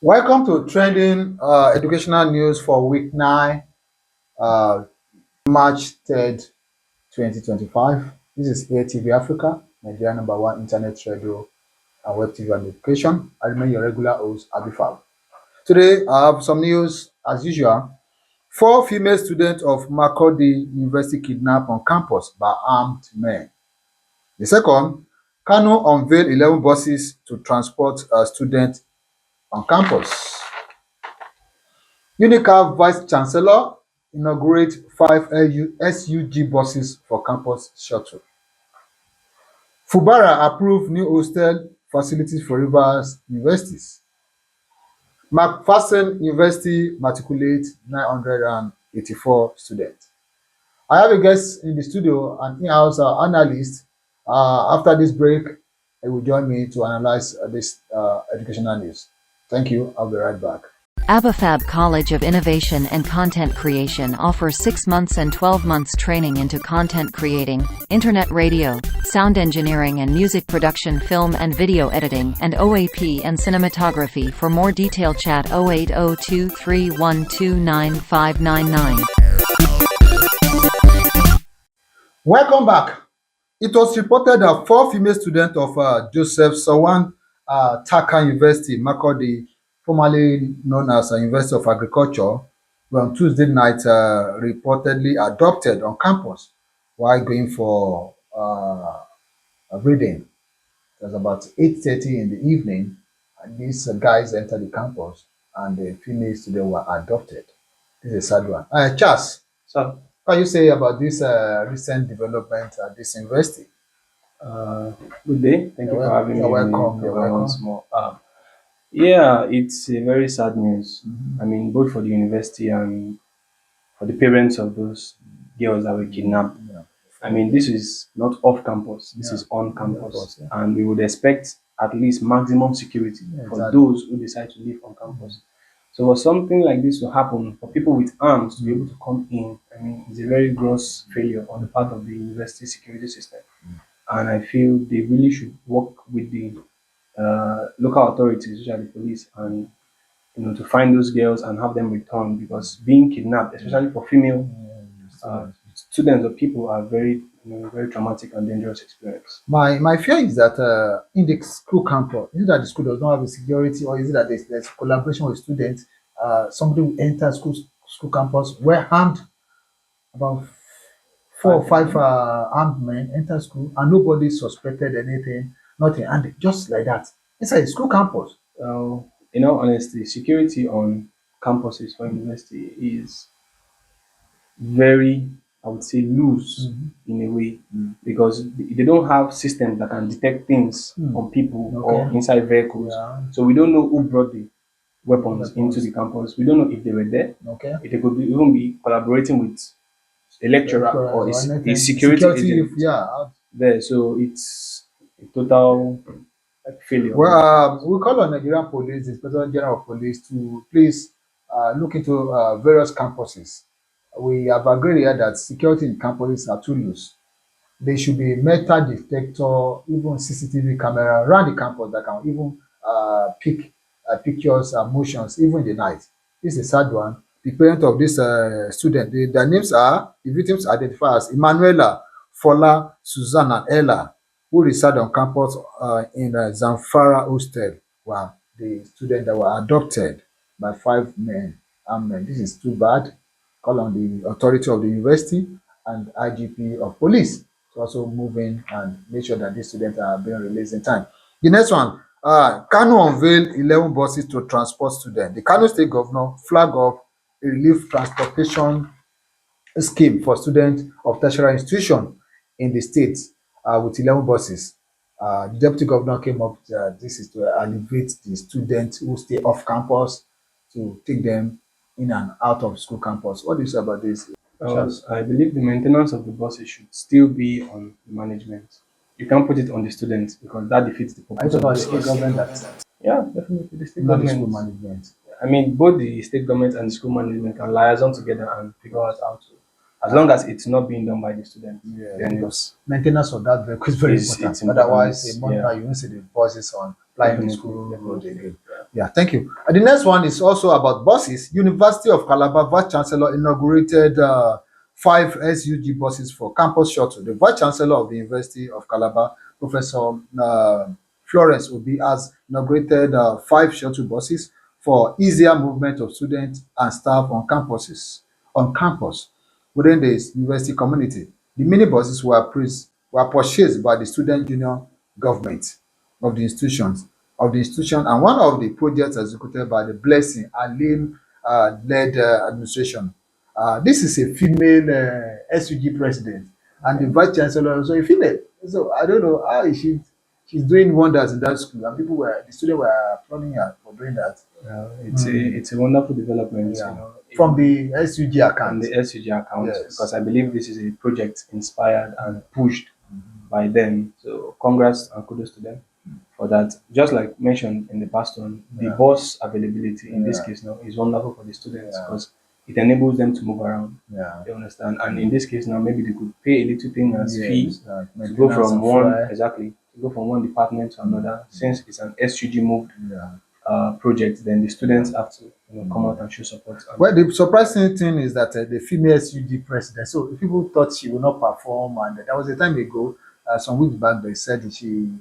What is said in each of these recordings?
Welcome to trending educational news for week 9, uh, March 3rd, 2025. This is ATV Africa, Nigeria number one internet radio and web TV and education. I remain your regular host, Abifab. Today, I have some news as usual. 4 female students of Makurdi University kidnapped on campus by armed men. The second, Kano unveiled 11 buses to transport students on campus. UNICAF Vice Chancellor inaugurates 5 SUG buses for campus shuttle. Fubara approved new hostel facilities for Rivers universities. McPherson University matriculates 984 students. I have a guest in the studio, an in-house analyst. After this break, he will join me to analyze this educational news. Thank you. I'll be right back. Abifab College of Innovation and Content Creation offers 6 months and 12 months training into content creating, internet radio, sound engineering and music production, film and video editing, and OAP and cinematography. For more detail chat 0802312959. Welcome back. It was reported that 4 female students of Joseph Sawan Taka University, Makurdi, formerly known as University of Agriculture, were on Tuesday night reportedly adopted on campus while going for a reading. It was about 8:30 in the evening, and these guys entered the campus, and the female students were adopted. This is a sad one. Charles, So, what can you say about this recent development at this university? good day. Thank you for having me. You're on the welcome. You're program welcome. once more. Yeah, it's a very sad news. Mhm. I mean, both for the university and for the parents of those girls that were kidnapped. Yeah. I mean, this is not off campus. This Yeah. is on Of campus, course, yeah. and we would expect at least maximum security Yeah, for exactly. those who decide to live on campus. So, for something like this to happen, for people with arms to be able to come in, I mean, it's a very gross failure on the part of the university security system. And I feel they really should work with the local authorities, which are the police, and to find those girls and have them returned, because being kidnapped, especially for female uh, students or people, are very traumatic and dangerous experience. My fear is that in the school campus, is it that the school does not have a security, or is it that there's collaboration with students? Somebody will enter school campus, where armed, about 4 or 5 armed men enter school, and nobody suspected anything, nothing, and just like that inside the school campus. In all honesty, security on campuses for university is very, I would say, loose in a way, because they don't have systems that can detect things on people or Okay. inside vehicles. Yeah. So we don't know who brought the weapons into the campus. We don't know if they were there. Okay. If they could even be collaborating with a lecturer or anything. a security agent Yeah. there. So it's a total failure. Well, we call on Nigerian police, the Inspector General of Police, to please look into various campuses. We have agreed here that security in campuses are too loose. There should be metal detector, even CCTV camera around the campus that can even pick pictures and motions, even in the night. This is a sad one. The parent of this student, their names are, the victims identified as Emanuela, Fola, Susan, and Ella, who reside on campus in Zamfara hostel. Wow, the students that were adopted by 5 men. This is too bad. Call on the authority of the university and IGP of police to also move in and make sure that these students are being released in time. The next one, Kano unveiled 11 buses to transport students. The Kano State Governor flagged up a relief transportation scheme for students of tertiary institution in the state with 11 buses. The deputy governor came up, this is to alleviate the students who stay off campus, to take them in and out of school campus. What do you say about this? Charles? I believe the maintenance of the buses should still be on the management. You can't put it on the students, because that defeats the Are you purpose talking of about the state bus. government that Yeah, definitely the state not the school government. management? I mean, both the state government and the school management can liaison together and figure out how to, as long as it's not being done by the students. Yeah, Then because maintenance of that vehicle is very It's important. important, Otherwise, a month yeah. now you won't see the buses on flying the Definitely, school road definitely. again. Yeah. Yeah, thank you. The next one is also about buses. University of Calabar Vice Chancellor inaugurated five SUG buses for campus shuttle. The Vice Chancellor of the University of Calabar, Professor Florence Obi, has inaugurated five shuttle buses for easier movement of students and staff on campus within the university community. The minibuses were purchased by the student union government of the institutions of the institution, and one of the projects executed by the Blessing Alim led administration. This is a female SUG president, and the vice chancellor also a female. So I don't know how is she. She's doing wonders in that school, and the students were applauding her for doing that. It's a wonderful development, Yeah, from the SUG from account. the SUG account, Yes. because I believe this is a project inspired and pushed by them. So congrats and kudos to them for that. Just like mentioned in the past one, the Yeah. bus availability in this Yeah. case now is wonderful for the students Yeah. because it enables them to move around. Yeah. You understand? And in this case now, maybe they could pay a little thing as fee Yes. to go Maintenance from and one fuel. exactly to go from one department to another. Since it's an SUG moved Yeah. project, then the students have to come out and show support. And Well, the surprising thing is that the female SUG president, so people thought she would not perform, and there was a time ago, some weeks back, they said she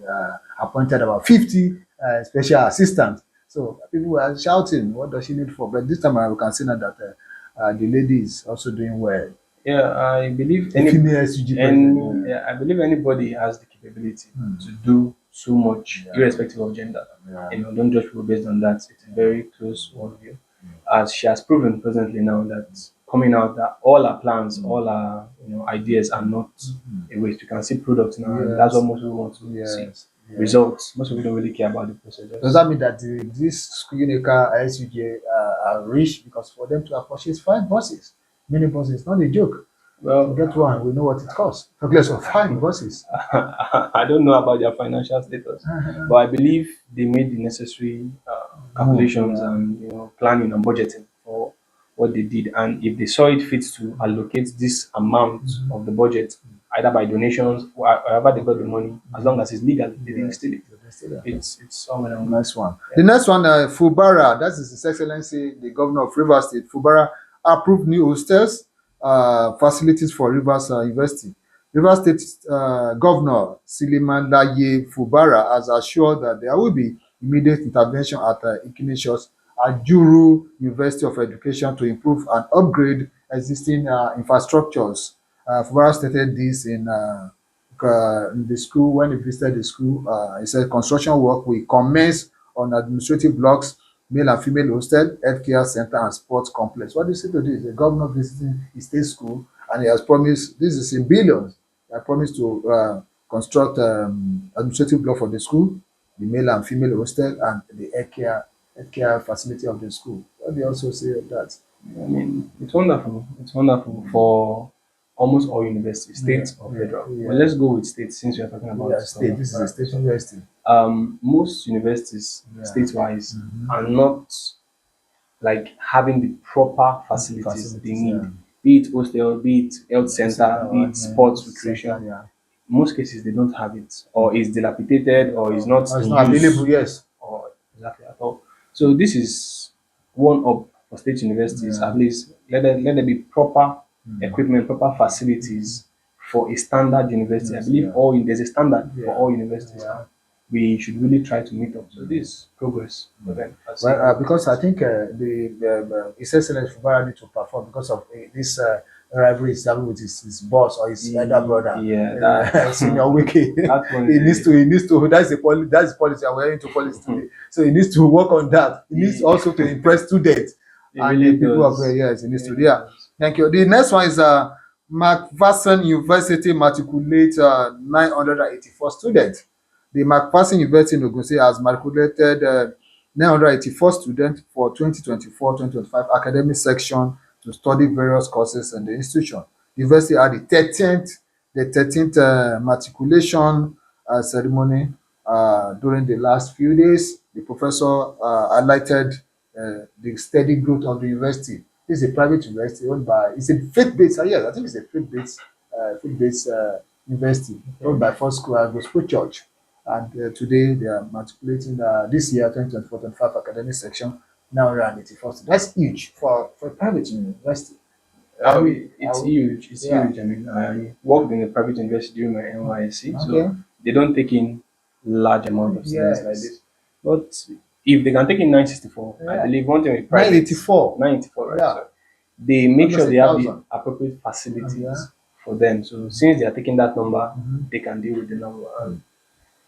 appointed about 50 special assistants. So people were shouting, what does she need for? But this time around, we can see now that the lady is also doing well. yeah, I believe The female SUG president. yeah, I believe anybody has the capability to do so much, Yeah. irrespective of gender. Yeah. Don't judge people based on that. It's a very close worldview, as she has proven presently now that coming out that all our plans, all our ideas are not a waste. You can see products now, and that's what most people want to see. Yes. Results. Most people don't really care about the procedures. Does that mean that this school Unica SUJ are rich because for them to have purchased five buses, many buses, not a joke. Well, Get one, we know what it costs. Talk less of five buses. I don't know about their financial status, but I believe they made the necessary calculations Yeah. and planning and budgeting for what they did. And if they saw it fit to allocate this amount of the budget, either by donations or however they got the money, as long as it's legal, they didn't steal it. It's all well and good. Nice one. The next one, Fubara, that is His Excellency, the Governor of Rivers State. Fubara approved new hostels, facilities for Rivers University. Rivers State Governor Siliman Laye Fubara has assured that there will be immediate intervention at Ignatius Ajuru University of Education to improve and upgrade existing infrastructures. Fubara stated this in the school when he visited the school. He said construction work will commence on administrative blocks, male and female hostel, healthcare center, and sports complex. What do you say to this? The governor visiting his state school, and he has promised, this is in billions, he has promised to construct administrative block for the school, the male and female hostel, and the healthcare facility of the school. What do you also say of that? I mean, it's wonderful. It's wonderful for almost all universities, states or federal. Yeah. Well, let's go with states since we are talking about Yeah, state. This is a state university. Most universities, Yeah. state-wise, are not like having the proper facilities they Facilities, need. yeah. Be it hostel, be it health center, be it sports recreation. Yeah. In most cases, they don't have it, or is dilapidated, or is not Or it's in not use, available, yes. or exactly at all. So this is one up for state universities. Yeah. At least let there be proper equipment, proper facilities for a standard university. Yes, I believe yeah. there's a standard for Yeah. all universities. Yeah. We should really try to meet up. So this progress for them. Well, because I think His Excellency Fubara need to perform because of this rivalry he's having with his boss or his elder brother. Yeah, that- Senior Wiki. That one He is- needs to. That's policy. And we're into policy today. So he needs to work on that. He needs also to impress students It and really the people does. of yes. He needs to. It really Yeah. does. Thank you. The next one is McPherson University matriculate 984 students. The McPherson University in Ogun State has matriculated 984 students for 2024-2025 academic section to study various courses in the institution. The university had the 13th matriculation ceremony during the last few days. The professor highlighted the steady growth of the university. This is a private university owned by, it's a faith-based, yes, I think it's a faith-based university owned by First School Gospel Church. and today they are matriculating this year 2024-25 academic section 984 students. That's huge for a private university. I It's will, huge. It's yeah. huge. I mean, I worked in a private university during my NYSC, Okay. so they don't take in large amount of students like Yes. this. But if they can take in 964, I Yeah. believe one thing with private, 984. 984, right? Yeah. So they make sure Almost a they have the thousand. appropriate Yeah. facilities for them. So since they are taking that number, Mhm. they can deal with the number. And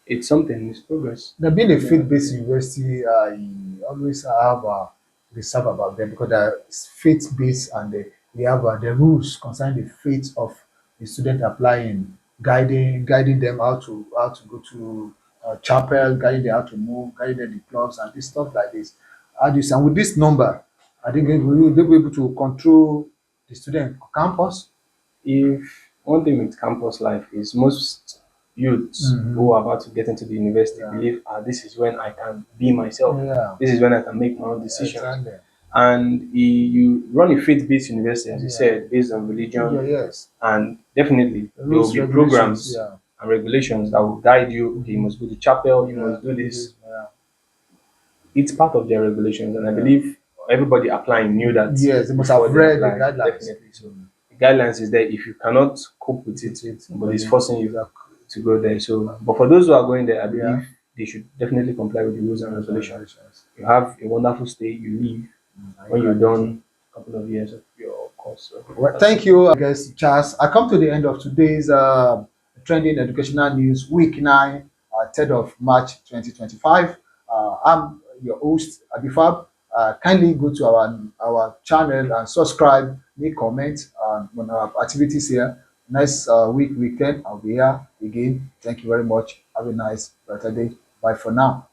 it's something. It's progress. Now, being a Yeah. faith-based university, I always have reserve about them because they're faith-based and they have the rules concerning the faith of the student applying, guiding them how to go to chapel, guiding them how to move, guiding them in clubs and this stuff like this. How do you say? And with this number, I think will they be able to control the student campus? If one thing with campus life is most youths who Mhm. are about to get into the university Yeah. believe, this is when I can be myself. Yeah. This is when I can make my own decisions. Exactly. And you run a faith-based university, as you Yeah. said, based on Yeah. religion, Yes. and definitely there will Rules, be regulations. programs Yeah. and regulations that will guide you. Okay, you must go to chapel, you Yeah. must do this. Yeah. It's part of their regulations, and I Yeah. believe everybody applying knew that Yes, they must before have they read the applied. guidelines. Definitely. So the guidelines is there. If you cannot cope with it, With it, somebody is then forcing you exactly. to go there. So, but for those who are going there, I Yeah. believe they should definitely comply with the rules and regulations. Congratulations. You have a wonderful stay. You leave I when you're graduated. done a couple of years of your course. So Well, that's thank it. you, I guess, Charles. I come to the end of today's trending educational news, week 9, 3rd of March 2025. I'm your host, Abifab. Kindly go to our channel and subscribe, make comments on our activities here. Next weekend, I'll be here again. Thank you very much. Have a nice, better day. Bye for now.